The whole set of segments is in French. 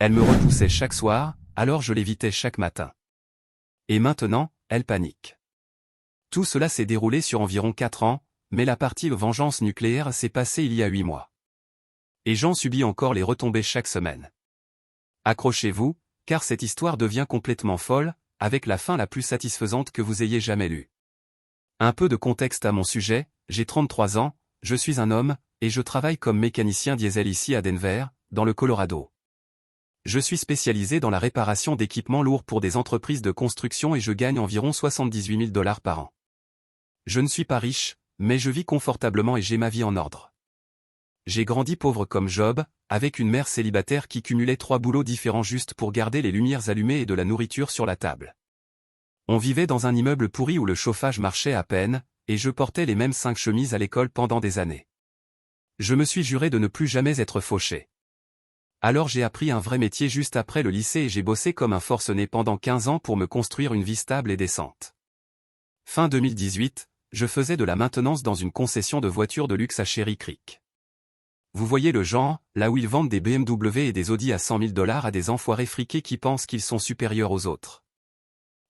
Elle me repoussait chaque soir, alors je l'évitais chaque matin. Et maintenant, elle panique. Tout cela s'est déroulé sur environ 4 ans, mais la partie vengeance nucléaire s'est passée il y a 8 mois. Et j'en subis encore les retombées chaque semaine. Accrochez-vous, car cette histoire devient complètement folle, avec la fin la plus satisfaisante que vous ayez jamais lue. Un peu de contexte à mon sujet, j'ai 33 ans, je suis un homme, et je travaille comme mécanicien diesel ici à Denver, dans le Colorado. Je suis spécialisé dans la réparation d'équipements lourds pour des entreprises de construction et je gagne environ 78 000 $ par an. Je ne suis pas riche, mais je vis confortablement et j'ai ma vie en ordre. J'ai grandi pauvre comme Job, avec une mère célibataire qui cumulait 3 boulots différents juste pour garder les lumières allumées et de la nourriture sur la table. On vivait dans un immeuble pourri où le chauffage marchait à peine, et je portais les mêmes 5 chemises à l'école pendant des années. Je me suis juré de ne plus jamais être fauché. Alors j'ai appris un vrai métier juste après le lycée et j'ai bossé comme un forcené pendant 15 ans pour me construire une vie stable et décente. Fin 2018, je faisais de la maintenance dans une concession de voitures de luxe à Cherry Creek. Vous voyez le genre, là où ils vendent des BMW et des Audi à 100 000 $ à des enfoirés friqués qui pensent qu'ils sont supérieurs aux autres.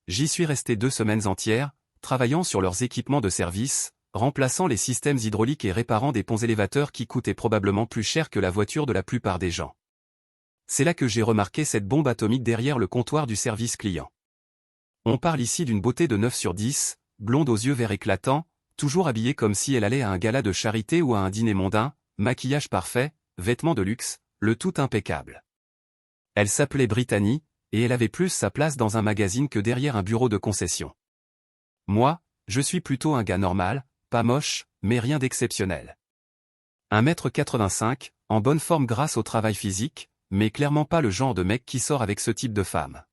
J'y suis resté 2 semaines entières, travaillant sur leurs équipements de service, remplaçant les systèmes hydrauliques et réparant des ponts élévateurs qui coûtaient probablement plus cher que la voiture de la plupart des gens. C'est là que j'ai remarqué cette bombe atomique derrière le comptoir du service client. On parle ici d'une beauté de 9 sur 10, blonde aux yeux verts éclatants, toujours habillée comme si elle allait à un gala de charité ou à un dîner mondain, maquillage parfait, vêtements de luxe, le tout impeccable. Elle s'appelait Brittany, et elle avait plus sa place dans un magazine que derrière un bureau de concession. Moi, je suis plutôt un gars normal, pas moche, mais rien d'exceptionnel. 1,85 m, en bonne forme grâce au travail physique, mais clairement pas le genre de mec qui sort avec ce type de femme.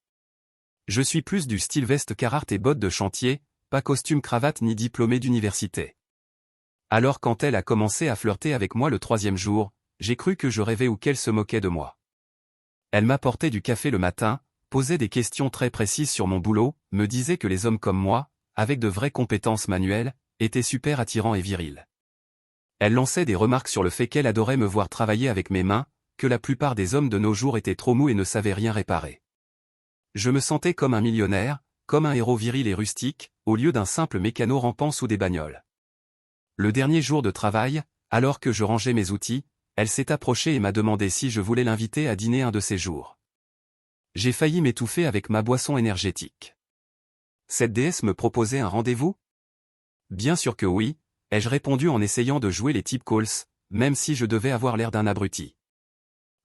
Je suis plus du style veste Carhartt et bottes de chantier, pas costume cravate ni diplômé d'université. Alors quand elle a commencé à flirter avec moi le 3e jour, j'ai cru que je rêvais ou qu'elle se moquait de moi. Elle m'apportait du café le matin, posait des questions très précises sur mon boulot, me disait que les hommes comme moi, avec de vraies compétences manuelles, étaient super attirants et virils. Elle lançait des remarques sur le fait qu'elle adorait me voir travailler avec mes mains, que la plupart des hommes de nos jours étaient trop mous et ne savaient rien réparer. Je me sentais comme un millionnaire, comme un héros viril et rustique, au lieu d'un simple mécano rampant sous des bagnoles. Le dernier jour de travail, alors que je rangeais mes outils, elle s'est approchée et m'a demandé si je voulais l'inviter à dîner un de ces jours. J'ai failli m'étouffer avec ma boisson énergétique. Cette déesse me proposait un rendez-vous? Bien sûr que oui, ai-je répondu en essayant de jouer les type calls, même si je devais avoir l'air d'un abruti.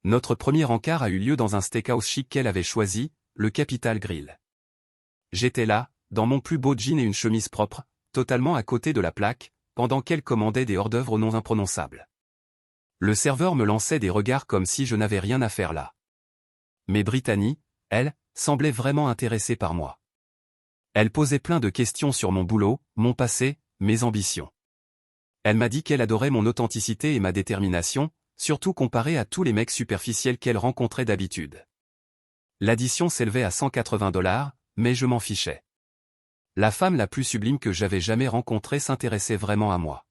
Notre premier encart a eu lieu dans un steakhouse chic qu'elle avait choisi, le Capital Grill. J'étais là, dans mon plus beau jean et une chemise propre, totalement à côté de la plaque, pendant qu'elle commandait des hors-d'œuvre aux noms imprononçables. Le serveur me lançait des regards comme si je n'avais rien à faire là. Mais Brittany, elle, semblait vraiment intéressée par moi. Elle posait plein de questions sur mon boulot, mon passé, mes ambitions. Elle m'a dit qu'elle adorait mon authenticité et ma détermination, surtout comparé à tous les mecs superficiels qu'elle rencontrait d'habitude. L'addition s'élevait à 180 $, mais je m'en fichais. La femme la plus sublime que j'avais jamais rencontrée s'intéressait vraiment à moi.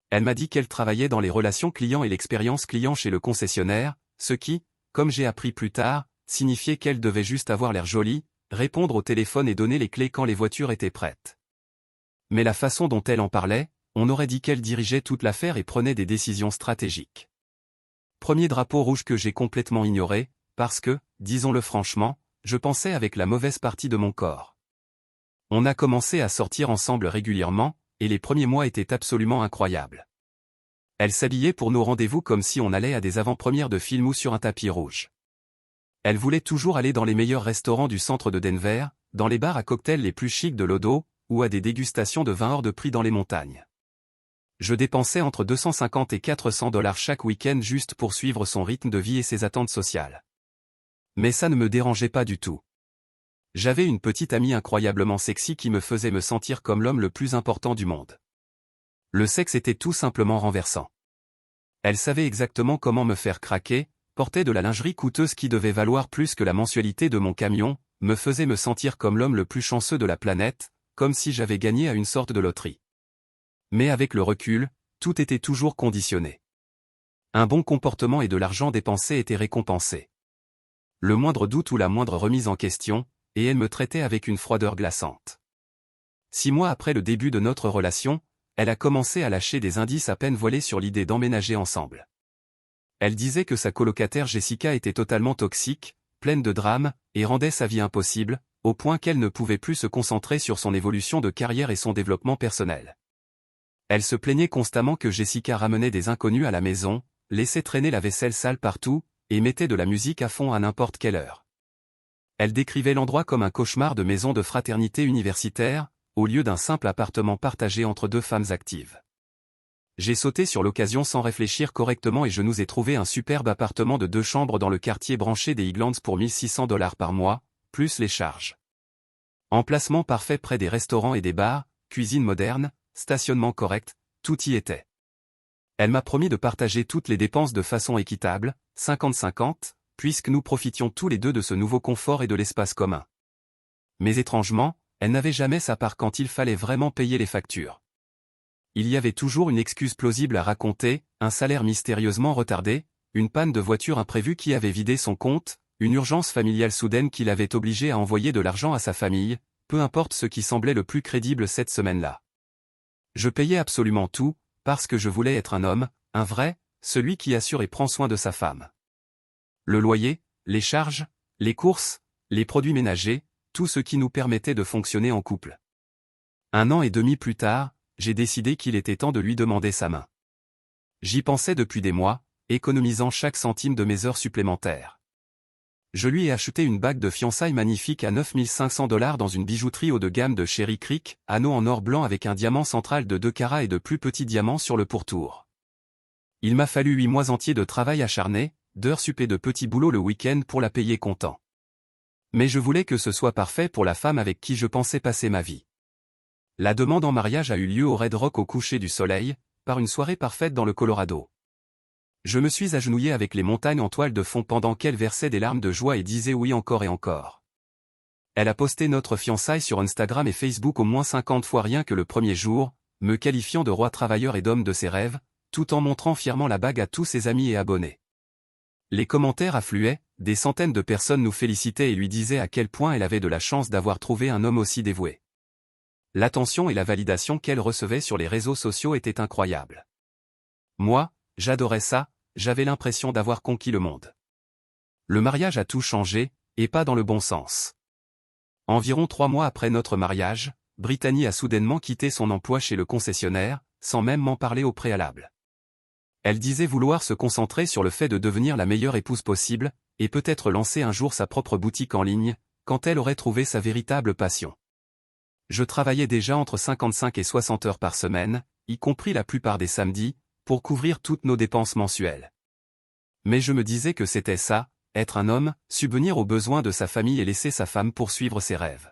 Elle m'a dit qu'elle travaillait dans les relations clients et l'expérience client chez le concessionnaire, ce qui, comme j'ai appris plus tard, signifiait qu'elle devait juste avoir l'air jolie, répondre au téléphone et donner les clés quand les voitures étaient prêtes. Mais la façon dont elle en parlait, on aurait dit qu'elle dirigeait toute l'affaire et prenait des décisions stratégiques. Premier drapeau rouge que j'ai complètement ignoré, parce que, disons-le franchement, je pensais avec la mauvaise partie de mon corps. On a commencé à sortir ensemble régulièrement, et les premiers mois étaient absolument incroyables. Elle s'habillait pour nos rendez-vous comme si on allait à des avant-premières de films ou sur un tapis rouge. Elle voulait toujours aller dans les meilleurs restaurants du centre de Denver, dans les bars à cocktails les plus chics de Lodo, ou à des dégustations de vin hors de prix dans les montagnes. Je dépensais entre 250 et 400 $ chaque week-end juste pour suivre son rythme de vie et ses attentes sociales. Mais ça ne me dérangeait pas du tout. J'avais une petite amie incroyablement sexy qui me faisait me sentir comme l'homme le plus important du monde. Le sexe était tout simplement renversant. Elle savait exactement comment me faire craquer, portait de la lingerie coûteuse qui devait valoir plus que la mensualité de mon camion, me faisait me sentir comme l'homme le plus chanceux de la planète, comme si j'avais gagné à une sorte de loterie. Mais avec le recul, tout était toujours conditionné. Un bon comportement et de l'argent dépensé étaient récompensés. Le moindre doute ou la moindre remise en question, et elle me traitait avec une froideur glaçante. 6 mois après le début de notre relation, elle a commencé à lâcher des indices à peine voilés sur l'idée d'emménager ensemble. Elle disait que sa colocataire Jessica était totalement toxique, pleine de drames, et rendait sa vie impossible, au point qu'elle ne pouvait plus se concentrer sur son évolution de carrière et son développement personnel. Elle se plaignait constamment que Jessica ramenait des inconnus à la maison, laissait traîner la vaisselle sale partout, et mettait de la musique à fond à n'importe quelle heure. Elle décrivait l'endroit comme un cauchemar de maison de fraternité universitaire, au lieu d'un simple appartement partagé entre 2 femmes actives. J'ai sauté sur l'occasion sans réfléchir correctement et je nous ai trouvé un superbe appartement de 2 chambres dans le quartier branché des Highlands pour 1 600 $ par mois, plus les charges. Emplacement parfait près des restaurants et des bars, cuisine moderne, stationnement correct, tout y était. Elle m'a promis de partager toutes les dépenses de façon équitable, 50-50, puisque nous profitions tous les deux de ce nouveau confort et de l'espace commun. Mais étrangement, elle n'avait jamais sa part quand il fallait vraiment payer les factures. Il y avait toujours une excuse plausible à raconter, un salaire mystérieusement retardé, une panne de voiture imprévue qui avait vidé son compte, une urgence familiale soudaine qui l'avait obligé à envoyer de l'argent à sa famille, peu importe ce qui semblait le plus crédible cette semaine-là. Je payais absolument tout, parce que je voulais être un homme, un vrai, celui qui assure et prend soin de sa femme. Le loyer, les charges, les courses, les produits ménagers, tout ce qui nous permettait de fonctionner en couple. 1 an et demi plus tard, j'ai décidé qu'il était temps de lui demander sa main. J'y pensais depuis des mois, économisant chaque centime de mes heures supplémentaires. Je lui ai acheté une bague de fiançailles magnifique à 9 500 $ dans une bijouterie haut de gamme de Cherry Creek, anneau en or blanc avec un diamant central de 2 carats et de plus petits diamants sur le pourtour. Il m'a fallu 8 mois entiers de travail acharné, d'heures sup et de petits boulots le week-end pour la payer content. Mais je voulais que ce soit parfait pour la femme avec qui je pensais passer ma vie. La demande en mariage a eu lieu au Red Rock au coucher du soleil, par une soirée parfaite dans le Colorado. Je me suis agenouillé avec les montagnes en toile de fond pendant qu'elle versait des larmes de joie et disait oui encore et encore. Elle a posté notre fiançailles sur Instagram et Facebook au moins 50 fois rien que le premier jour, me qualifiant de roi travailleur et d'homme de ses rêves, tout en montrant fièrement la bague à tous ses amis et abonnés. Les commentaires affluaient, des centaines de personnes nous félicitaient et lui disaient à quel point elle avait de la chance d'avoir trouvé un homme aussi dévoué. L'attention et la validation qu'elle recevait sur les réseaux sociaux étaient incroyables. Moi, j'adorais ça, j'avais l'impression d'avoir conquis le monde. Le mariage a tout changé, et pas dans le bon sens. Environ 3 mois après notre mariage, Brittany a soudainement quitté son emploi chez le concessionnaire, sans même m'en parler au préalable. Elle disait vouloir se concentrer sur le fait de devenir la meilleure épouse possible, et peut-être lancer un jour sa propre boutique en ligne, quand elle aurait trouvé sa véritable passion. Je travaillais déjà entre 55 et 60 heures par semaine, y compris la plupart des samedis, pour couvrir toutes nos dépenses mensuelles. Mais je me disais que c'était ça, être un homme, subvenir aux besoins de sa famille et laisser sa femme poursuivre ses rêves.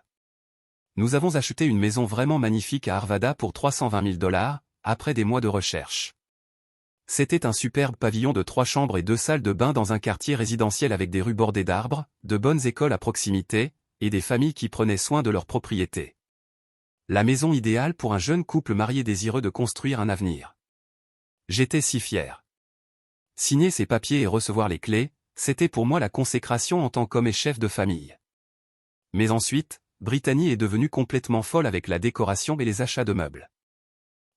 Nous avons acheté une maison vraiment magnifique à Arvada pour 320 000 $, après des mois de recherche. C'était un superbe pavillon de 3 chambres et 2 salles de bain dans un quartier résidentiel avec des rues bordées d'arbres, de bonnes écoles à proximité, et des familles qui prenaient soin de leurs propriétés. La maison idéale pour un jeune couple marié désireux de construire un avenir. J'étais si fier. Signer ces papiers et recevoir les clés, c'était pour moi la consécration en tant qu'homme et chef de famille. Mais ensuite, Brittany est devenue complètement folle avec la décoration et les achats de meubles.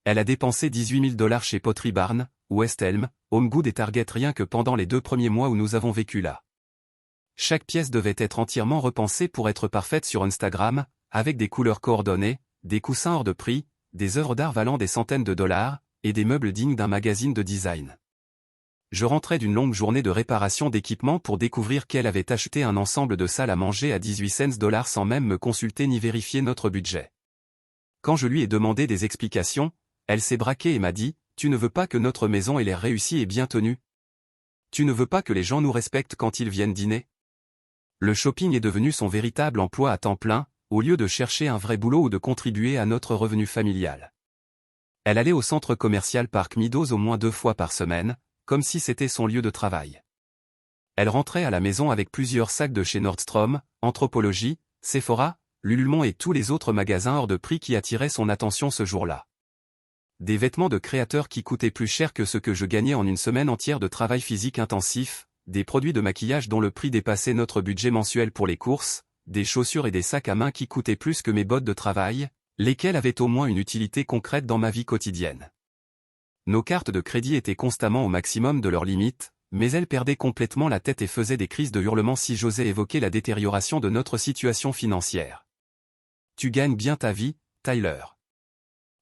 Elle a dépensé 18 000 $ chez Pottery Barn, West Elm, HomeGood et Target rien que pendant les 2 premiers mois où nous avons vécu là. Chaque pièce devait être entièrement repensée pour être parfaite sur Instagram, avec des couleurs coordonnées, des coussins hors de prix, des œuvres d'art valant des centaines de dollars, et des meubles dignes d'un magazine de design. Je rentrais d'une longue journée de réparation d'équipement pour découvrir qu'elle avait acheté un ensemble de salles à manger à 18 cents $ sans même me consulter ni vérifier notre budget. Quand je lui ai demandé des explications, elle s'est braquée et m'a dit « Tu ne veux pas que notre maison ait l'air réussie et bien tenue? Tu ne veux pas que les gens nous respectent quand ils viennent dîner ?» Le shopping est devenu son véritable emploi à temps plein, au lieu de chercher un vrai boulot ou de contribuer à notre revenu familial. Elle allait au centre commercial Park Meadows au moins 2 fois par semaine, comme si c'était son lieu de travail. Elle rentrait à la maison avec plusieurs sacs de chez Nordstrom, Anthropologie, Sephora, Lululemon et tous les autres magasins hors de prix qui attiraient son attention ce jour-là. Des vêtements de créateurs qui coûtaient plus cher que ce que je gagnais en une semaine entière de travail physique intensif, des produits de maquillage dont le prix dépassait notre budget mensuel pour les courses, des chaussures et des sacs à main qui coûtaient plus que mes bottes de travail, lesquels avaient au moins une utilité concrète dans ma vie quotidienne. Nos cartes de crédit étaient constamment au maximum de leurs limites, mais elles perdaient complètement la tête et faisaient des crises de hurlements si j'osais évoquer la détérioration de notre situation financière. Tu gagnes bien ta vie, Tyler.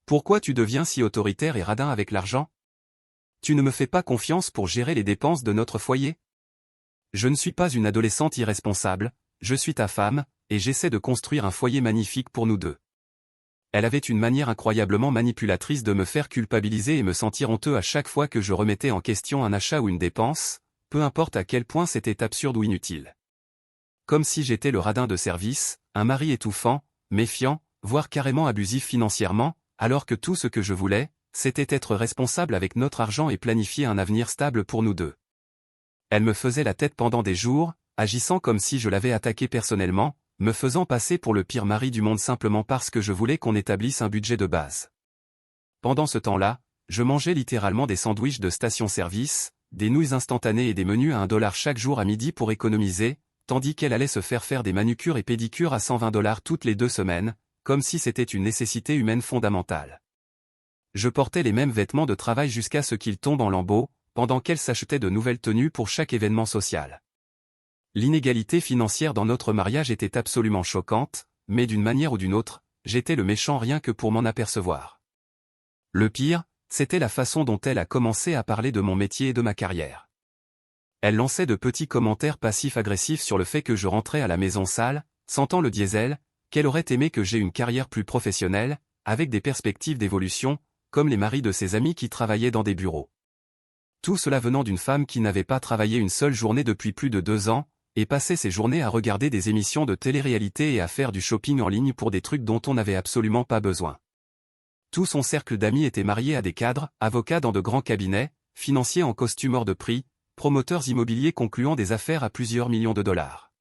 Pourquoi tu deviens si autoritaire et radin avec l'argent? Tu ne me fais pas confiance pour gérer les dépenses de notre foyer? Je ne suis pas une adolescente irresponsable, je suis ta femme, et j'essaie de construire un foyer magnifique pour nous deux. Elle avait une manière incroyablement manipulatrice de me faire culpabiliser et me sentir honteux à chaque fois que je remettais en question un achat ou une dépense, peu importe à quel point c'était absurde ou inutile. Comme si j'étais le radin de service, un mari étouffant, méfiant, voire carrément abusif financièrement, alors que tout ce que je voulais, c'était être responsable avec notre argent et planifier un avenir stable pour nous deux. Elle me faisait la tête pendant des jours, agissant comme si je l'avais attaqué personnellement, me faisant passer pour le pire mari du monde simplement parce que je voulais qu'on établisse un budget de base. Pendant ce temps-là, je mangeais littéralement des sandwichs de station-service, des nouilles instantanées et des menus à $1 chaque jour à midi pour économiser, tandis qu'elle allait se faire des manucures et pédicures à $120 toutes les 2 semaines, comme si c'était une nécessité humaine fondamentale. Je portais les mêmes vêtements de travail jusqu'à ce qu'ils tombent en lambeaux, pendant qu'elle s'achetait de nouvelles tenues pour chaque événement social. L'inégalité financière dans notre mariage était absolument choquante, mais d'une manière ou d'une autre, j'étais le méchant rien que pour m'en apercevoir. Le pire, c'était la façon dont elle a commencé à parler de mon métier et de ma carrière. Elle lançait de petits commentaires passifs-agressifs sur le fait que je rentrais à la maison sale, sentant le diesel, qu'elle aurait aimé que j'aie une carrière plus professionnelle, avec des perspectives d'évolution, comme les maris de ses amis qui travaillaient dans des bureaux. Tout cela venant d'une femme qui n'avait pas travaillé une seule journée depuis plus de 2 ans, et passait ses journées à regarder des émissions de télé-réalité et à faire du shopping en ligne pour des trucs dont on n'avait absolument pas besoin. Tout son cercle d'amis était marié à des cadres, avocats dans de grands cabinets, financiers en costume hors de prix, promoteurs immobiliers concluant des affaires à plusieurs millions de dollars.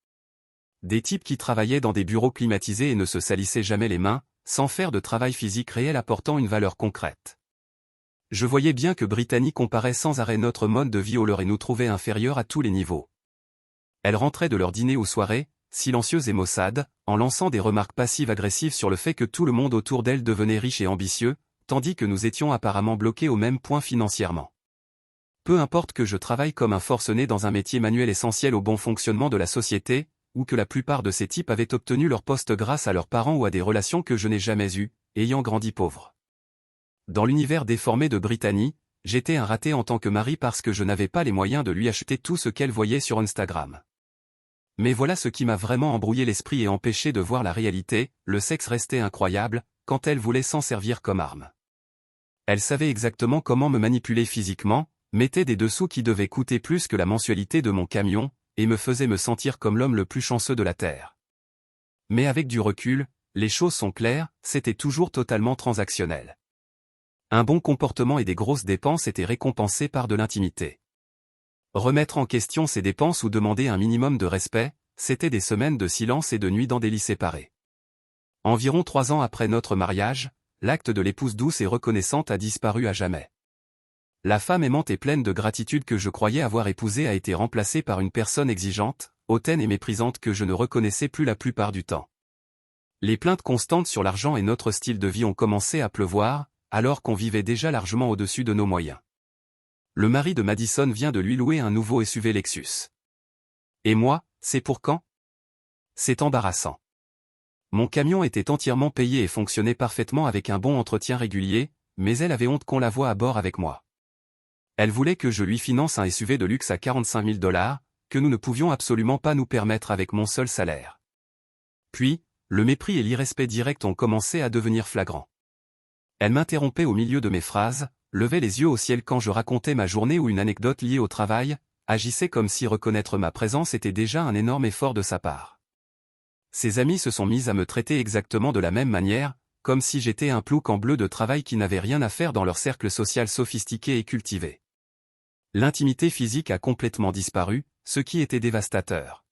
Des types qui travaillaient dans des bureaux climatisés et ne se salissaient jamais les mains, sans faire de travail physique réel apportant une valeur concrète. Je voyais bien que Brittany comparait sans arrêt notre mode de vie au leur et nous trouvait inférieurs à tous les niveaux. Elle rentrait de leur dîner ou soirée, silencieuse et maussade, en lançant des remarques passives-agressives sur le fait que tout le monde autour d'elle devenait riche et ambitieux, tandis que nous étions apparemment bloqués au même point financièrement. Peu importe que je travaille comme un forcené dans un métier manuel essentiel au bon fonctionnement de la société, ou que la plupart de ces types avaient obtenu leur poste grâce à leurs parents ou à des relations que je n'ai jamais eues, ayant grandi pauvre. Dans l'univers déformé de Brittany, j'étais un raté en tant que mari parce que je n'avais pas les moyens de lui acheter tout ce qu'elle voyait sur Instagram. Mais voilà ce qui m'a vraiment embrouillé l'esprit et empêché de voir la réalité, le sexe restait incroyable, quand elle voulait s'en servir comme arme. Elle savait exactement comment me manipuler physiquement, mettait des dessous qui devaient coûter plus que la mensualité de mon camion, et me faisait me sentir comme l'homme le plus chanceux de la Terre. Mais avec du recul, les choses sont claires, c'était toujours totalement transactionnel. Un bon comportement et des grosses dépenses étaient récompensés par de l'intimité. Remettre en question ses dépenses ou demander un minimum de respect, c'était des semaines de silence et de nuits dans des lits séparés. Environ 3 ans après notre mariage, l'acte de l'épouse douce et reconnaissante a disparu à jamais. La femme aimante et pleine de gratitude que je croyais avoir épousée a été remplacée par une personne exigeante, hautaine et méprisante que je ne reconnaissais plus la plupart du temps. Les plaintes constantes sur l'argent et notre style de vie ont commencé à pleuvoir, alors qu'on vivait déjà largement au-dessus de nos moyens. Le mari de Madison vient de lui louer un nouveau SUV Lexus. Et moi, c'est pour quand? C'est embarrassant. Mon camion était entièrement payé et fonctionnait parfaitement avec un bon entretien régulier, mais elle avait honte qu'on la voie à bord avec moi. Elle voulait que je lui finance un SUV de luxe à $45 000, que nous ne pouvions absolument pas nous permettre avec mon seul salaire. Puis, le mépris et l'irrespect direct ont commencé à devenir flagrants. Elle m'interrompait au milieu de mes phrases, levait les yeux au ciel quand je racontais ma journée ou une anecdote liée au travail, agissait comme si reconnaître ma présence était déjà un énorme effort de sa part. Ses amis se sont mis à me traiter exactement de la même manière, comme si j'étais un plouc en bleu de travail qui n'avait rien à faire dans leur cercle social sophistiqué et cultivé. L'intimité physique a complètement disparu, ce qui était dévastateur.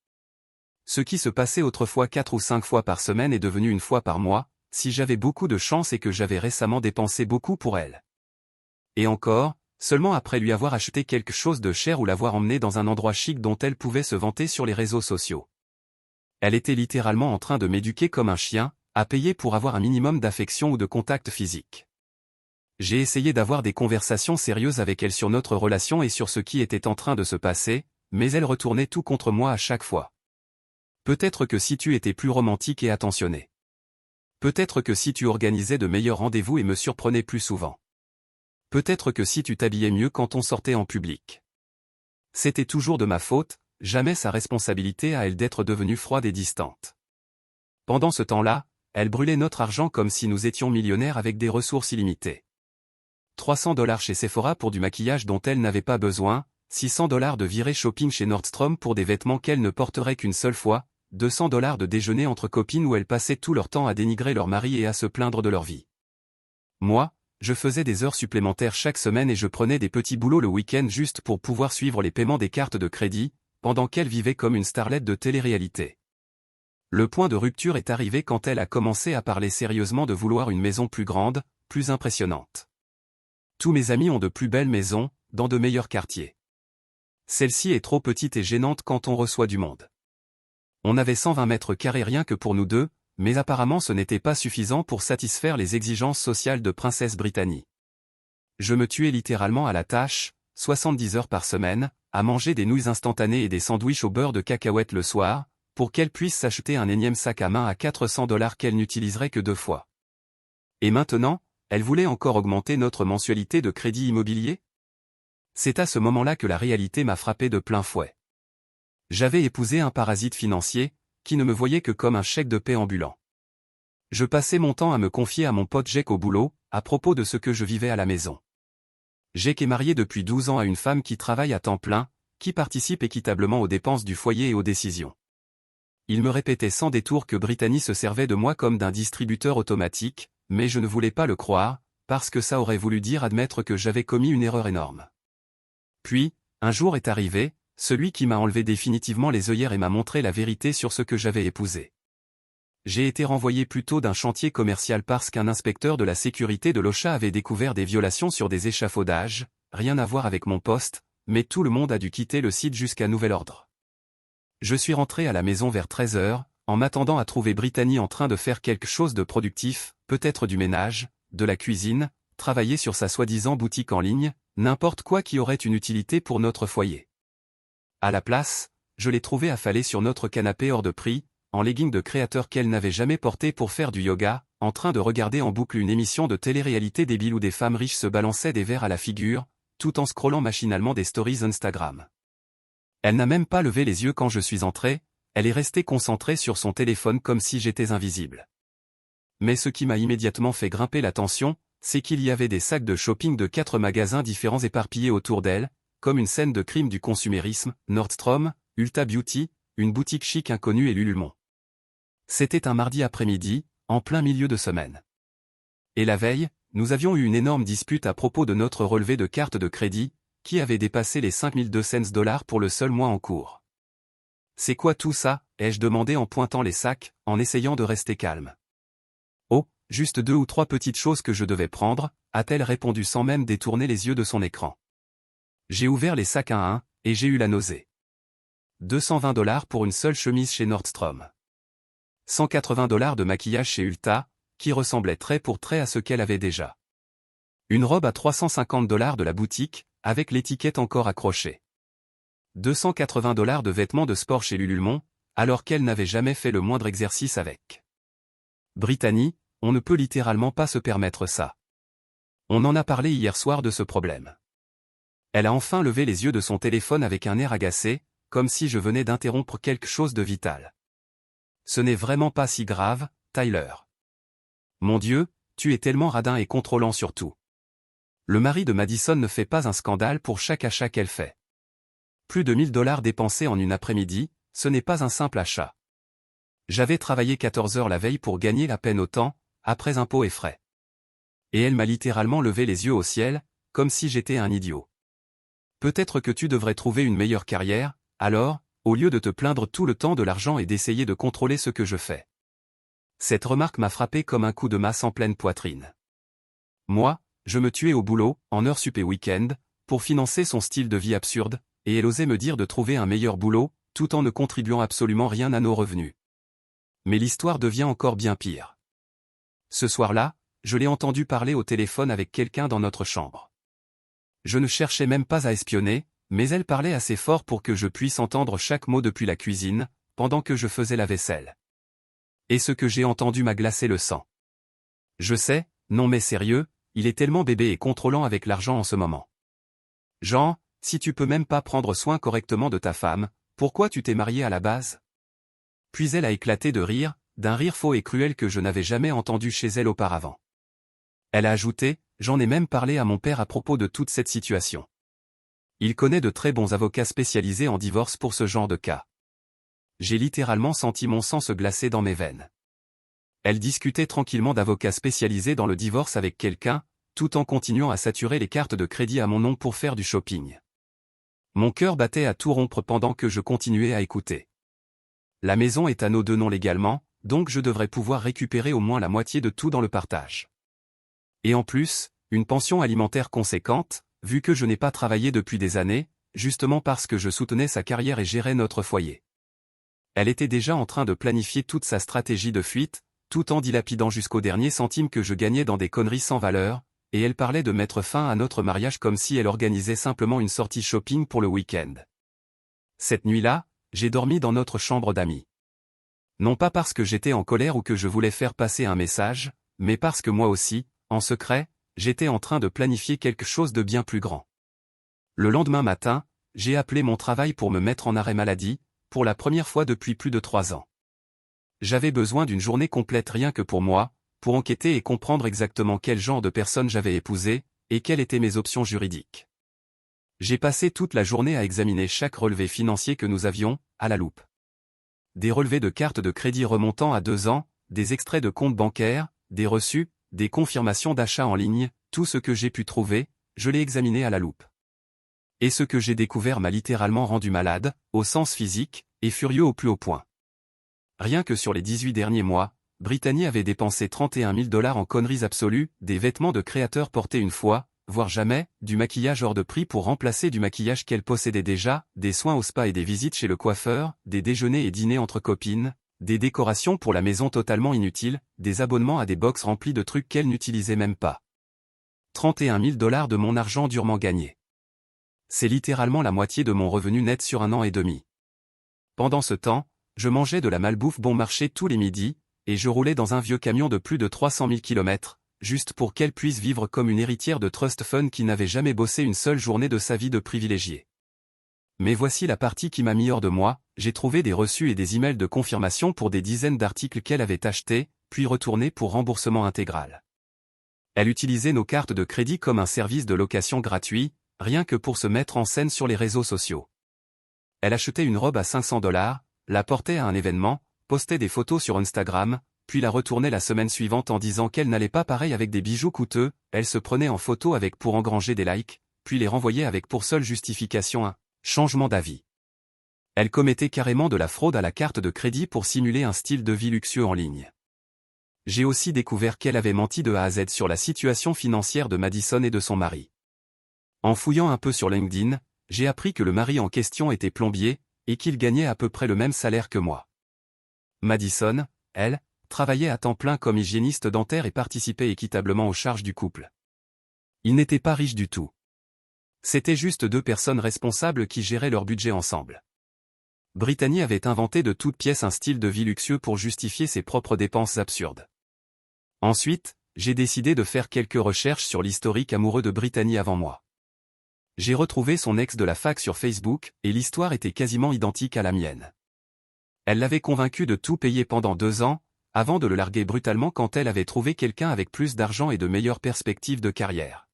Ce qui se passait autrefois 4 ou 5 fois par semaine est devenu 1 fois par mois, si j'avais beaucoup de chance et que j'avais récemment dépensé beaucoup pour elle. Et encore, Seulement après lui avoir acheté quelque chose de cher ou l'avoir emmené dans un endroit chic dont elle pouvait se vanter sur les réseaux sociaux. Elle était littéralement en train de m'éduquer comme un chien, à payer pour avoir un minimum d'affection ou de contact physique. J'ai essayé d'avoir des conversations sérieuses avec elle sur notre relation et sur ce qui était en train de se passer, mais elle retournait tout contre moi à chaque fois. Peut-être que si tu étais plus romantique et attentionné. Peut-être que si tu organisais de meilleurs rendez-vous et me surprenais plus souvent. Peut-être que si tu t'habillais mieux quand on sortait en public. C'était toujours de ma faute, jamais sa responsabilité à elle d'être devenue froide et distante. Pendant ce temps-là, elle brûlait notre argent comme si nous étions millionnaires avec des ressources illimitées. $300 chez Sephora pour du maquillage dont elle n'avait pas besoin, $600 de virée shopping chez Nordstrom pour des vêtements qu'elle ne porterait qu'une seule fois, $200 de déjeuner entre copines où elles passaient tout leur temps à dénigrer leur mari et à se plaindre de leur vie. Moi, je faisais des heures supplémentaires chaque semaine et je prenais des petits boulots le week-end juste pour pouvoir suivre les paiements des cartes de crédit, pendant qu'elle vivait comme une starlette de télé-réalité. Le point de rupture est arrivé quand elle a commencé à parler sérieusement de vouloir une maison plus grande, plus impressionnante. Tous mes amis ont de plus belles maisons, dans de meilleurs quartiers. Celle-ci est trop petite et gênante quand on reçoit du monde. On avait 120 mètres carrés rien que pour nous deux, mais apparemment ce n'était pas suffisant pour satisfaire les exigences sociales de Princesse Brittany. Je me tuais littéralement à la tâche, 70 heures par semaine, à manger des nouilles instantanées et des sandwichs au beurre de cacahuète le soir, pour qu'elle puisse s'acheter un énième sac à main à $400 qu'elle n'utiliserait que 2 fois. Et maintenant, elle voulait encore augmenter notre mensualité de crédit immobilier? C'est à ce moment-là que la réalité m'a frappé de plein fouet. J'avais épousé un parasite financier, qui ne me voyait que comme un chèque de paie ambulant. Je passais mon temps à me confier à mon pote Jake au boulot, à propos de ce que je vivais à la maison. Jake est marié depuis 12 ans à une femme qui travaille à temps plein, qui participe équitablement aux dépenses du foyer et aux décisions. Il me répétait sans détour que Brittany se servait de moi comme d'un distributeur automatique, mais je ne voulais pas le croire, parce que ça aurait voulu dire admettre que j'avais commis une erreur énorme. Puis, un jour est arrivé, celui qui m'a enlevé définitivement les œillères et m'a montré la vérité sur ce que j'avais épousé. J'ai été renvoyé plus tôt d'un chantier commercial parce qu'un inspecteur de la sécurité de l'OSHA avait découvert des violations sur des échafaudages, rien à voir avec mon poste, mais tout le monde a dû quitter le site jusqu'à nouvel ordre. Je suis rentré à la maison vers 13 heures, en m'attendant à trouver Brittany en train de faire quelque chose de productif, peut-être du ménage, de la cuisine, travailler sur sa soi-disant boutique en ligne, n'importe quoi qui aurait une utilité pour notre foyer. À la place, je l'ai trouvée affalée sur notre canapé hors de prix, en leggings de créateur qu'elle n'avait jamais porté pour faire du yoga, en train de regarder en boucle une émission de télé-réalité débile où des femmes riches se balançaient des verres à la figure, tout en scrollant machinalement des stories Instagram. Elle n'a même pas levé les yeux quand je suis entré, elle est restée concentrée sur son téléphone comme si j'étais invisible. Mais ce qui m'a immédiatement fait grimper la tension, c'est qu'il y avait des sacs de shopping de 4 magasins différents éparpillés autour d'elle, comme une scène de crime du consumérisme, Nordstrom, Ulta Beauty, une boutique chic inconnue et Lululemon. C'était un mardi après-midi, en plein milieu de semaine. Et la veille, nous avions eu une énorme dispute à propos de notre relevé de carte de crédit, qui avait dépassé les $5200 pour le seul mois en cours. C'est quoi tout ça, ai-je demandé en pointant les sacs, en essayant de rester calme. Oh, juste 2 ou 3 petites choses que je devais prendre, a-t-elle répondu sans même détourner les yeux de son écran. J'ai ouvert les sacs un à un, et j'ai eu la nausée. $220 pour une seule chemise chez Nordstrom. $180 de maquillage chez Ulta, qui ressemblait trait pour trait à ce qu'elle avait déjà. Une robe à $350 de la boutique, avec l'étiquette encore accrochée. $280 de vêtements de sport chez Lululemon, alors qu'elle n'avait jamais fait le moindre exercice avec. Brittany, on ne peut littéralement pas se permettre ça. On en a parlé hier soir de ce problème. Elle a enfin levé les yeux de son téléphone avec un air agacé, comme si je venais d'interrompre quelque chose de vital. Ce n'est vraiment pas si grave, Tyler. Mon Dieu, tu es tellement radin et contrôlant sur tout. Le mari de Madison ne fait pas un scandale pour chaque achat qu'elle fait. Plus de $1000 dépensés en une après-midi, ce n'est pas un simple achat. J'avais travaillé 14 heures la veille pour gagner à peine autant, après impôts et frais. Et elle m'a littéralement levé les yeux au ciel, comme si j'étais un idiot. Peut-être que tu devrais trouver une meilleure carrière, alors, au lieu de te plaindre tout le temps de l'argent et d'essayer de contrôler ce que je fais. Cette remarque m'a frappé comme un coup de masse en pleine poitrine. Moi, je me tuais au boulot, en heures sup et week-end, pour financer son style de vie absurde, et elle osait me dire de trouver un meilleur boulot, tout en ne contribuant absolument rien à nos revenus. Mais l'histoire devient encore bien pire. Ce soir-là, je l'ai entendu parler au téléphone avec quelqu'un dans notre chambre. Je ne cherchais même pas à espionner, mais elle parlait assez fort pour que je puisse entendre chaque mot depuis la cuisine, pendant que je faisais la vaisselle. Et ce que j'ai entendu m'a glacé le sang. Je sais, non mais sérieux, il est tellement bébé et contrôlant avec l'argent en ce moment. Jean, si tu peux même pas prendre soin correctement de ta femme, pourquoi tu t'es marié à la base? Puis elle a éclaté de rire, d'un rire faux et cruel que je n'avais jamais entendu chez elle auparavant. Elle a ajouté, j'en ai même parlé à mon père à propos de toute cette situation. Il connaît de très bons avocats spécialisés en divorce pour ce genre de cas. J'ai littéralement senti mon sang se glacer dans mes veines. Elle discutait tranquillement d'avocats spécialisés dans le divorce avec quelqu'un, tout en continuant à saturer les cartes de crédit à mon nom pour faire du shopping. Mon cœur battait à tout rompre pendant que je continuais à écouter. La maison est à nos deux noms légalement, donc je devrais pouvoir récupérer au moins la moitié de tout dans le partage. Et en plus, une pension alimentaire conséquente, vu que je n'ai pas travaillé depuis des années, justement parce que je soutenais sa carrière et gérais notre foyer. Elle était déjà en train de planifier toute sa stratégie de fuite, tout en dilapidant jusqu'au dernier centime que je gagnais dans des conneries sans valeur, et elle parlait de mettre fin à notre mariage comme si elle organisait simplement une sortie shopping pour le week-end. Cette nuit-là, j'ai dormi dans notre chambre d'amis. Non pas parce que j'étais en colère ou que je voulais faire passer un message, mais parce que moi aussi, en secret, j'étais en train de planifier quelque chose de bien plus grand. Le lendemain matin, j'ai appelé mon travail pour me mettre en arrêt maladie, pour la première fois depuis plus de 3 ans. J'avais besoin d'une journée complète rien que pour moi, pour enquêter et comprendre exactement quel genre de personne j'avais épousé, et quelles étaient mes options juridiques. J'ai passé toute la journée à examiner chaque relevé financier que nous avions, à la loupe. Des relevés de cartes de crédit remontant à 2 ans, des extraits de comptes bancaires, des reçus, des confirmations d'achat en ligne, tout ce que j'ai pu trouver, je l'ai examiné à la loupe. Et ce que j'ai découvert m'a littéralement rendu malade, au sens physique, et furieux au plus haut point. Rien que sur les 18 derniers mois, Brittany avait dépensé 31 000 $ en conneries absolues, des vêtements de créateur portés une fois, voire jamais, du maquillage hors de prix pour remplacer du maquillage qu'elle possédait déjà, des soins au spa et des visites chez le coiffeur, des déjeuners et dîners entre copines, des décorations pour la maison totalement inutiles, des abonnements à des box remplis de trucs qu'elle n'utilisait même pas. 31 000 $ de mon argent durement gagné. C'est littéralement la moitié de mon revenu net sur 1 an et demi. Pendant ce temps, je mangeais de la malbouffe bon marché tous les midis, et je roulais dans un vieux camion de plus de 300 000 km, juste pour qu'elle puisse vivre comme une héritière de trust fund qui n'avait jamais bossé une seule journée de sa vie de privilégiée. Mais voici la partie qui m'a mis hors de moi, j'ai trouvé des reçus et des emails de confirmation pour des dizaines d'articles qu'elle avait achetés, puis retournés pour remboursement intégral. Elle utilisait nos cartes de crédit comme un service de location gratuit, rien que pour se mettre en scène sur les réseaux sociaux. Elle achetait une robe à 500 $, la portait à un événement, postait des photos sur Instagram, puis la retournait la semaine suivante en disant qu'elle n'allait pas pareil avec des bijoux coûteux, elle se prenait en photo avec pour engranger des likes, puis les renvoyait avec pour seule justification un changement d'avis. Elle commettait carrément de la fraude à la carte de crédit pour simuler un style de vie luxueux en ligne. J'ai aussi découvert qu'elle avait menti de A à Z sur la situation financière de Madison et de son mari. En fouillant un peu sur LinkedIn, j'ai appris que le mari en question était plombier, et qu'il gagnait à peu près le même salaire que moi. Madison, elle, travaillait à temps plein comme hygiéniste dentaire et participait équitablement aux charges du couple. Ils n'étaient pas riches du tout. C'étaient juste 2 personnes responsables qui géraient leur budget ensemble. Brittany avait inventé de toutes pièces un style de vie luxueux pour justifier ses propres dépenses absurdes. Ensuite, j'ai décidé de faire quelques recherches sur l'historique amoureux de Brittany avant moi. J'ai retrouvé son ex de la fac sur Facebook, et l'histoire était quasiment identique à la mienne. Elle l'avait convaincu de tout payer pendant 2 ans, avant de le larguer brutalement quand elle avait trouvé quelqu'un avec plus d'argent et de meilleures perspectives de carrière.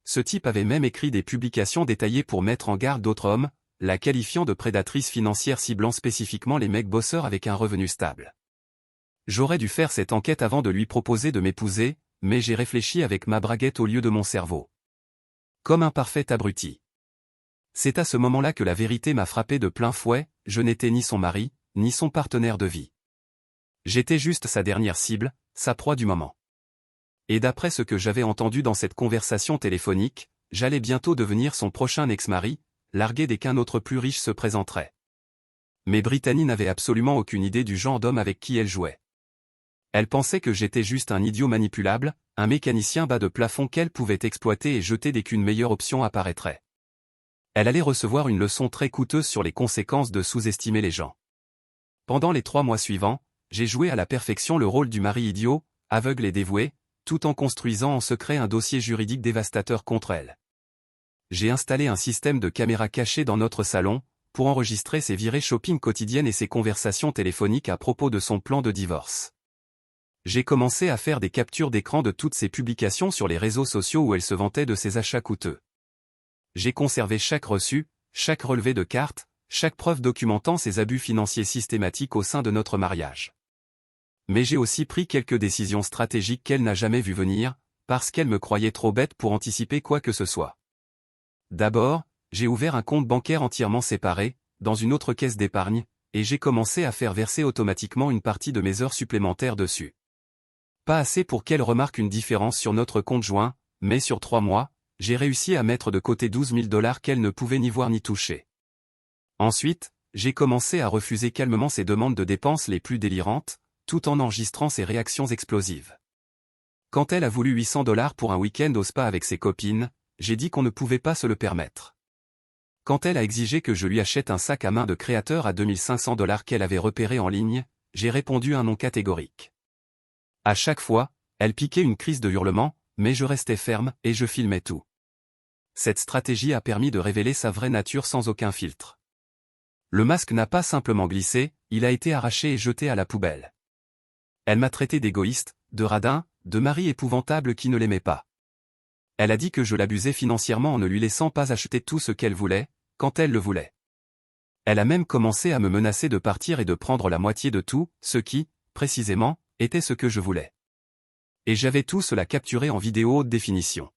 Ce type avait même écrit des publications détaillées pour mettre en garde d'autres hommes, la qualifiant de prédatrice financière ciblant spécifiquement les mecs bosseurs avec un revenu stable. J'aurais dû faire cette enquête avant de lui proposer de m'épouser, mais j'ai réfléchi avec ma braguette au lieu de mon cerveau. Comme un parfait abruti. C'est à ce moment-là que la vérité m'a frappé de plein fouet, je n'étais ni son mari, ni son partenaire de vie. J'étais juste sa dernière cible, sa proie du moment. Et d'après ce que j'avais entendu dans cette conversation téléphonique, j'allais bientôt devenir son prochain ex-mari, largué dès qu'un autre plus riche se présenterait. Mais Brittany n'avait absolument aucune idée du genre d'homme avec qui elle jouait. Elle pensait que j'étais juste un idiot manipulable, un mécanicien bas de plafond qu'elle pouvait exploiter et jeter dès qu'une meilleure option apparaîtrait. Elle allait recevoir une leçon très coûteuse sur les conséquences de sous-estimer les gens. Pendant les 3 mois suivants, j'ai joué à la perfection le rôle du mari idiot, aveugle et dévoué, tout en construisant en secret un dossier juridique dévastateur contre elle. J'ai installé un système de caméras cachées dans notre salon, pour enregistrer ses virées shopping quotidiennes et ses conversations téléphoniques à propos de son plan de divorce. J'ai commencé à faire des captures d'écran de toutes ses publications sur les réseaux sociaux où elle se vantait de ses achats coûteux. J'ai conservé chaque reçu, chaque relevé de carte, chaque preuve documentant ses abus financiers systématiques au sein de notre mariage. Mais j'ai aussi pris quelques décisions stratégiques qu'elle n'a jamais vues venir, parce qu'elle me croyait trop bête pour anticiper quoi que ce soit. D'abord, j'ai ouvert un compte bancaire entièrement séparé, dans une autre caisse d'épargne, et j'ai commencé à faire verser automatiquement une partie de mes heures supplémentaires dessus. Pas assez pour qu'elle remarque une différence sur notre compte joint, mais sur 3 mois, j'ai réussi à mettre de côté 12 000 $ qu'elle ne pouvait ni voir ni toucher. Ensuite, j'ai commencé à refuser calmement ses demandes de dépenses les plus délirantes, tout en enregistrant ses réactions explosives. Quand elle a voulu 800 $ pour un week-end au spa avec ses copines, j'ai dit qu'on ne pouvait pas se le permettre. Quand elle a exigé que je lui achète un sac à main de créateur à 2 500 $ qu'elle avait repéré en ligne, j'ai répondu un non catégorique. À chaque fois, elle piquait une crise de hurlement, mais je restais ferme et je filmais tout. Cette stratégie a permis de révéler sa vraie nature sans aucun filtre. Le masque n'a pas simplement glissé, il a été arraché et jeté à la poubelle. Elle m'a traité d'égoïste, de radin, de mari épouvantable qui ne l'aimait pas. Elle a dit que je l'abusais financièrement en ne lui laissant pas acheter tout ce qu'elle voulait, quand elle le voulait. Elle a même commencé à me menacer de partir et de prendre la moitié de tout, ce qui, précisément, était ce que je voulais. Et j'avais tout cela capturé en vidéo haute définition.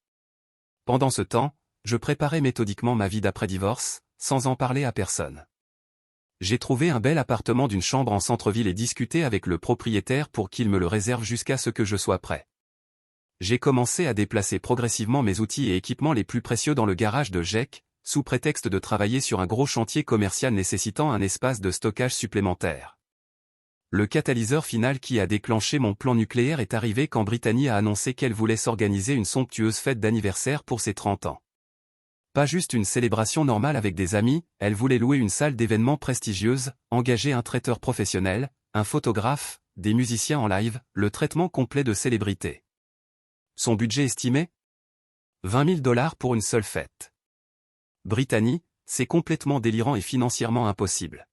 Pendant ce temps, je préparais méthodiquement ma vie d'après-divorce, sans en parler à personne. J'ai trouvé un bel appartement d'une chambre en centre-ville et discuté avec le propriétaire pour qu'il me le réserve jusqu'à ce que je sois prêt. J'ai commencé à déplacer progressivement mes outils et équipements les plus précieux dans le garage de GEC, sous prétexte de travailler sur un gros chantier commercial nécessitant un espace de stockage supplémentaire. Le catalyseur final qui a déclenché mon plan nucléaire est arrivé quand Brittany a annoncé qu'elle voulait s'organiser une somptueuse fête d'anniversaire pour ses 30 ans. Pas juste une célébration normale avec des amis, elle voulait louer une salle d'événements prestigieuse, engager un traiteur professionnel, un photographe, des musiciens en live, le traitement complet de célébrités. Son budget estimé ? 20 000 $ pour une seule fête. Brittany, c'est complètement délirant et financièrement impossible.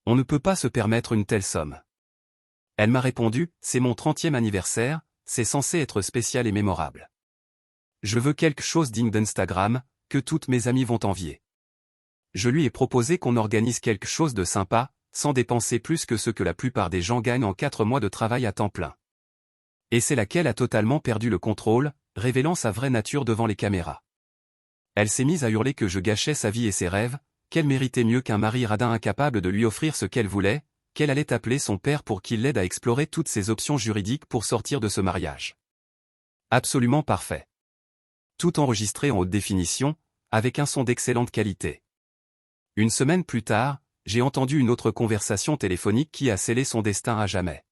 On ne peut pas se permettre une telle somme. Elle m'a répondu, c'est mon 30e anniversaire, c'est censé être spécial et mémorable. Je veux quelque chose digne d'Instagram, que toutes mes amies vont envier. Je lui ai proposé qu'on organise quelque chose de sympa, sans dépenser plus que ce que la plupart des gens gagnent en 4 mois de travail à temps plein. Et c'est là qu'elle a totalement perdu le contrôle, révélant sa vraie nature devant les caméras. Elle s'est mise à hurler que je gâchais sa vie et ses rêves, qu'elle méritait mieux qu'un mari radin incapable de lui offrir ce qu'elle voulait, qu'elle allait appeler son père pour qu'il l'aide à explorer toutes ses options juridiques pour sortir de ce mariage. Absolument parfait. Tout enregistré en haute définition, avec un son d'excellente qualité. Une semaine plus tard, j'ai entendu une autre conversation téléphonique qui a scellé son destin à jamais.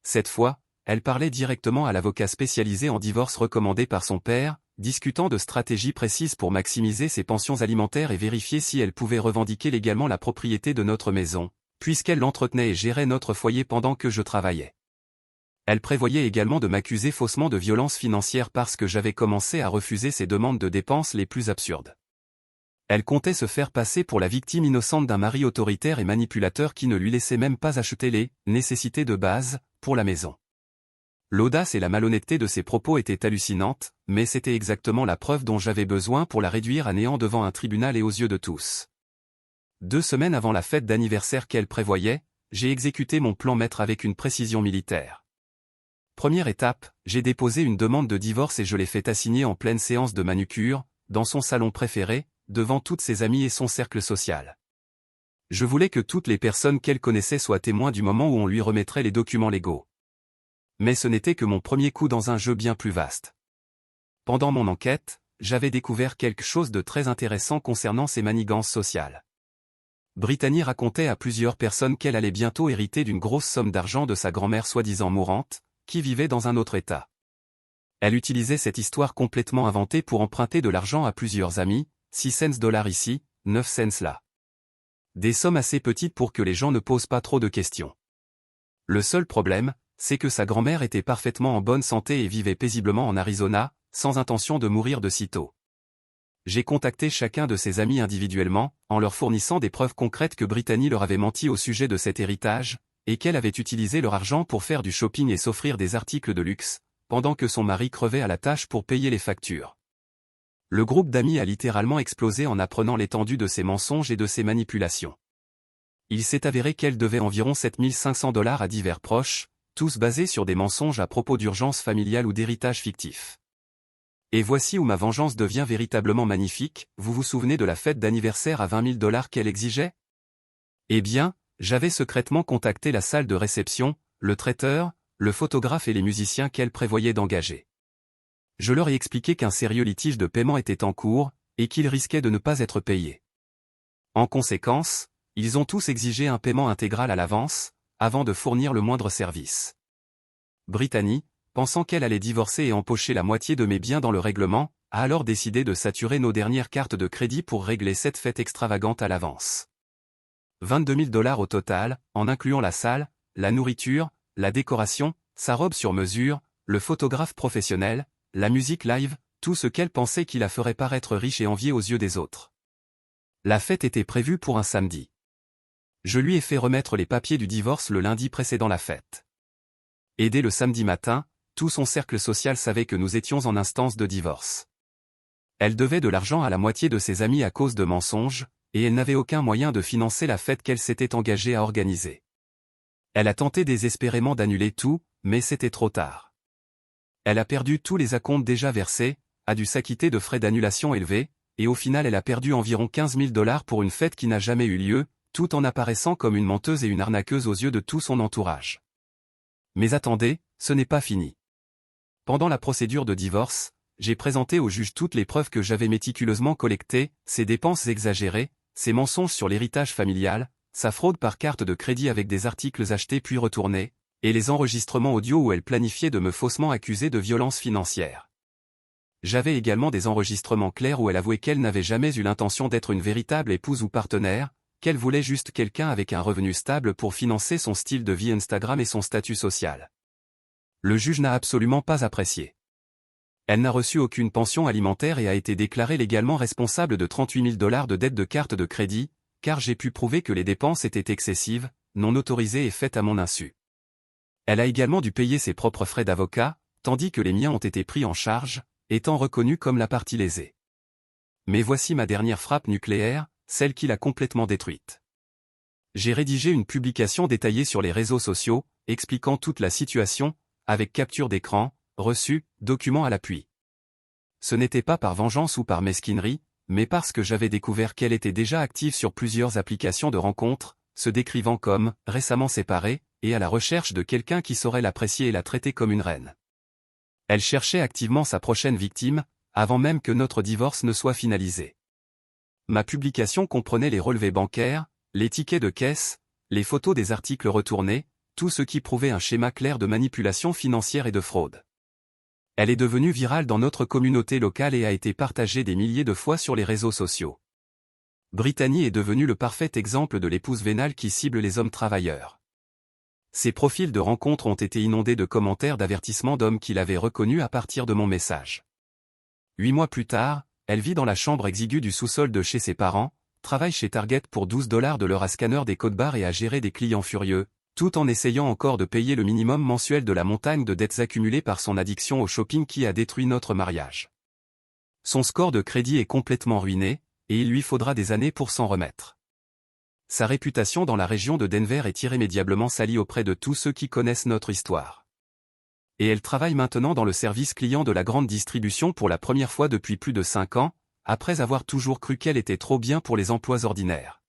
Cette fois, elle parlait directement à l'avocat spécialisé en divorce recommandé par son père, discutant de stratégies précises pour maximiser ses pensions alimentaires et vérifier si elle pouvait revendiquer légalement la propriété de notre maison, puisqu'elle l'entretenait et gérait notre foyer pendant que je travaillais. Elle prévoyait également de m'accuser faussement de violence financière parce que j'avais commencé à refuser ses demandes de dépenses les plus absurdes. Elle comptait se faire passer pour la victime innocente d'un mari autoritaire et manipulateur qui ne lui laissait même pas acheter les nécessités de base pour la maison. L'audace et la malhonnêteté de ses propos étaient hallucinantes, mais c'était exactement la preuve dont j'avais besoin pour la réduire à néant devant un tribunal et aux yeux de tous. 2 semaines avant la fête d'anniversaire qu'elle prévoyait, j'ai exécuté mon plan maître avec une précision militaire. Première étape, j'ai déposé une demande de divorce et je l'ai fait assigner en pleine séance de manucure, dans son salon préféré, devant toutes ses amies et son cercle social. Je voulais que toutes les personnes qu'elle connaissait soient témoins du moment où on lui remettrait les documents légaux. Mais ce n'était que mon premier coup dans un jeu bien plus vaste. Pendant mon enquête, j'avais découvert quelque chose de très intéressant concernant ses manigances sociales. Brittany racontait à plusieurs personnes qu'elle allait bientôt hériter d'une grosse somme d'argent de sa grand-mère soi-disant mourante, qui vivait dans un autre État. Elle utilisait cette histoire complètement inventée pour emprunter de l'argent à plusieurs amis, 6 cents dollars ici, 9 cents là. Des sommes assez petites pour que les gens ne posent pas trop de questions. Le seul problème, c'est que sa grand-mère était parfaitement en bonne santé et vivait paisiblement en Arizona, sans intention de mourir de sitôt. J'ai contacté chacun de ses amis individuellement, en leur fournissant des preuves concrètes que Brittany leur avait menti au sujet de cet héritage, et qu'elle avait utilisé leur argent pour faire du shopping et s'offrir des articles de luxe, pendant que son mari crevait à la tâche pour payer les factures. Le groupe d'amis a littéralement explosé en apprenant l'étendue de ses mensonges et de ses manipulations. Il s'est avéré qu'elle devait environ 7 500 dollars à divers proches, tous basés sur des mensonges à propos d'urgence familiale ou d'héritage fictif. Et voici où ma vengeance devient véritablement magnifique. Vous vous souvenez de la fête d'anniversaire à 20 000 dollars qu'elle exigeait? Eh bien, j'avais secrètement contacté la salle de réception, le traiteur, le photographe et les musiciens qu'elle prévoyait d'engager. Je leur ai expliqué qu'un sérieux litige de paiement était en cours, et qu'ils risquaient de ne pas être payés. En conséquence, ils ont tous exigé un paiement intégral à l'avance, avant de fournir le moindre service. Brittany, pensant qu'elle allait divorcer et empocher la moitié de mes biens dans le règlement, a alors décidé de saturer nos dernières cartes de crédit pour régler cette fête extravagante à l'avance. 22 000 dollars au total, en incluant la salle, la nourriture, la décoration, sa robe sur mesure, le photographe professionnel, la musique live, tout ce qu'elle pensait qui la ferait paraître riche et enviée aux yeux des autres. La fête était prévue pour un samedi. Je lui ai fait remettre les papiers du divorce le lundi précédant la fête. Et dès le samedi matin, tout son cercle social savait que nous étions en instance de divorce. Elle devait de l'argent à la moitié de ses amis à cause de mensonges, et elle n'avait aucun moyen de financer la fête qu'elle s'était engagée à organiser. Elle a tenté désespérément d'annuler tout, mais c'était trop tard. Elle a perdu tous les acomptes déjà versés, a dû s'acquitter de frais d'annulation élevés, et au final elle a perdu environ 15 000 dollars pour une fête qui n'a jamais eu lieu, tout en apparaissant comme une menteuse et une arnaqueuse aux yeux de tout son entourage. Mais attendez, ce n'est pas fini. Pendant la procédure de divorce, j'ai présenté au juge toutes les preuves que j'avais méticuleusement collectées, ses dépenses exagérées, ses mensonges sur l'héritage familial, sa fraude par carte de crédit avec des articles achetés puis retournés, et les enregistrements audio où elle planifiait de me faussement accuser de violence financière. J'avais également des enregistrements clairs où elle avouait qu'elle n'avait jamais eu l'intention d'être une véritable épouse ou partenaire, qu'elle voulait juste quelqu'un avec un revenu stable pour financer son style de vie Instagram et son statut social. Le juge n'a absolument pas apprécié. Elle n'a reçu aucune pension alimentaire et a été déclarée légalement responsable de 38 000 dollars de dette de carte de crédit, car j'ai pu prouver que les dépenses étaient excessives, non autorisées et faites à mon insu. Elle a également dû payer ses propres frais d'avocat, tandis que les miens ont été pris en charge, étant reconnue comme la partie lésée. Mais voici ma dernière frappe nucléaire, celle qui l'a complètement détruite. J'ai rédigé une publication détaillée sur les réseaux sociaux, expliquant toute la situation, avec capture d'écran, reçu, documents à l'appui. Ce n'était pas par vengeance ou par mesquinerie, mais parce que j'avais découvert qu'elle était déjà active sur plusieurs applications de rencontres, se décrivant comme « récemment séparée » et à la recherche de quelqu'un qui saurait l'apprécier et la traiter comme une reine. Elle cherchait activement sa prochaine victime, avant même que notre divorce ne soit finalisé. Ma publication comprenait les relevés bancaires, les tickets de caisse, les photos des articles retournés, tout ce qui prouvait un schéma clair de manipulation financière et de fraude. Elle est devenue virale dans notre communauté locale et a été partagée des milliers de fois sur les réseaux sociaux. Brittany est devenue le parfait exemple de l'épouse vénale qui cible les hommes travailleurs. Ses profils de rencontres ont été inondés de commentaires d'avertissement d'hommes qui l'avaient reconnue à partir de mon message. 8 mois plus tard, elle vit dans la chambre exiguë du sous-sol de chez ses parents, travaille chez Target pour 12 dollars de l'heure à scanner des codes barres et à gérer des clients furieux, tout en essayant encore de payer le minimum mensuel de la montagne de dettes accumulées par son addiction au shopping qui a détruit notre mariage. Son score de crédit est complètement ruiné, et il lui faudra des années pour s'en remettre. Sa réputation dans la région de Denver est irrémédiablement salie auprès de tous ceux qui connaissent notre histoire. Et elle travaille maintenant dans le service client de la grande distribution pour la première fois depuis plus de 5 ans, après avoir toujours cru qu'elle était trop bien pour les emplois ordinaires.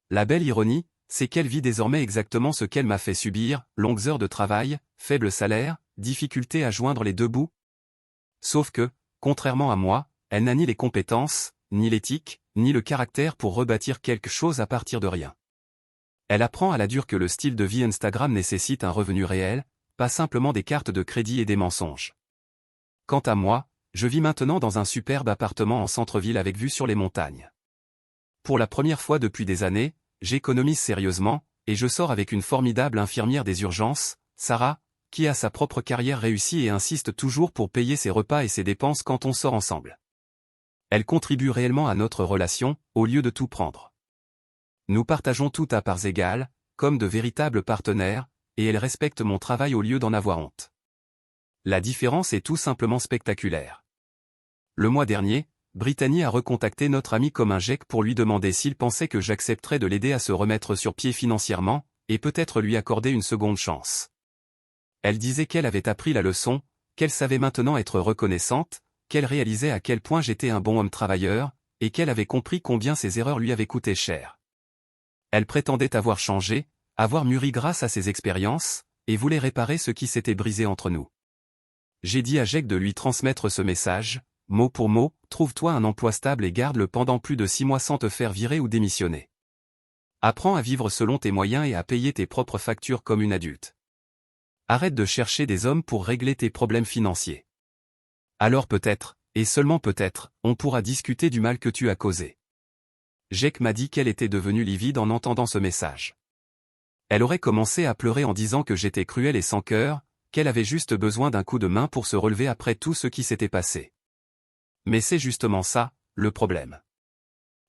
La belle ironie, c'est qu'elle vit désormais exactement ce qu'elle m'a fait subir, longues heures de travail, faible salaire, difficulté à joindre les deux bouts. Sauf que, contrairement à moi, elle n'a ni les compétences, ni l'éthique, ni le caractère pour rebâtir quelque chose à partir de rien. Elle apprend à la dure que le style de vie Instagram nécessite un revenu réel, pas simplement des cartes de crédit et des mensonges. Quant à moi, je vis maintenant dans un superbe appartement en centre-ville avec vue sur les montagnes. Pour la première fois depuis des années, j'économise sérieusement, et je sors avec une formidable infirmière des urgences, Sarah, qui a sa propre carrière réussie et insiste toujours pour payer ses repas et ses dépenses quand on sort ensemble. Elle contribue réellement à notre relation, au lieu de tout prendre. Nous partageons tout à parts égales, comme de véritables partenaires, et elle respecte mon travail au lieu d'en avoir honte. La différence est tout simplement spectaculaire. Le mois dernier, Brittany a recontacté notre ami commun Jake pour lui demander s'il pensait que j'accepterais de l'aider à se remettre sur pied financièrement, et peut-être lui accorder une seconde chance. Elle disait qu'elle avait appris la leçon, qu'elle savait maintenant être reconnaissante, qu'elle réalisait à quel point j'étais un bon homme travailleur, et qu'elle avait compris combien ses erreurs lui avaient coûté cher. Elle prétendait avoir changé, avoir mûri grâce à ses expériences, et voulait réparer ce qui s'était brisé entre nous. J'ai dit à Jake de lui transmettre ce message, mot pour mot, trouve-toi un emploi stable et garde-le pendant plus de 6 mois sans te faire virer ou démissionner. Apprends à vivre selon tes moyens et à payer tes propres factures comme une adulte. Arrête de chercher des hommes pour régler tes problèmes financiers. Alors peut-être, et seulement peut-être, on pourra discuter du mal que tu as causé. Jake m'a dit qu'elle était devenue livide en entendant ce message. Elle aurait commencé à pleurer en disant que j'étais cruel et sans cœur, qu'elle avait juste besoin d'un coup de main pour se relever après tout ce qui s'était passé. Mais c'est justement ça, le problème.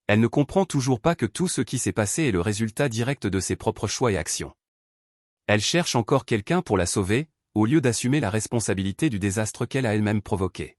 Elle ne comprend toujours pas que tout ce qui s'est passé est le résultat direct de ses propres choix et actions. Elle cherche encore quelqu'un pour la sauver, au lieu d'assumer la responsabilité du désastre qu'elle a elle-même provoqué.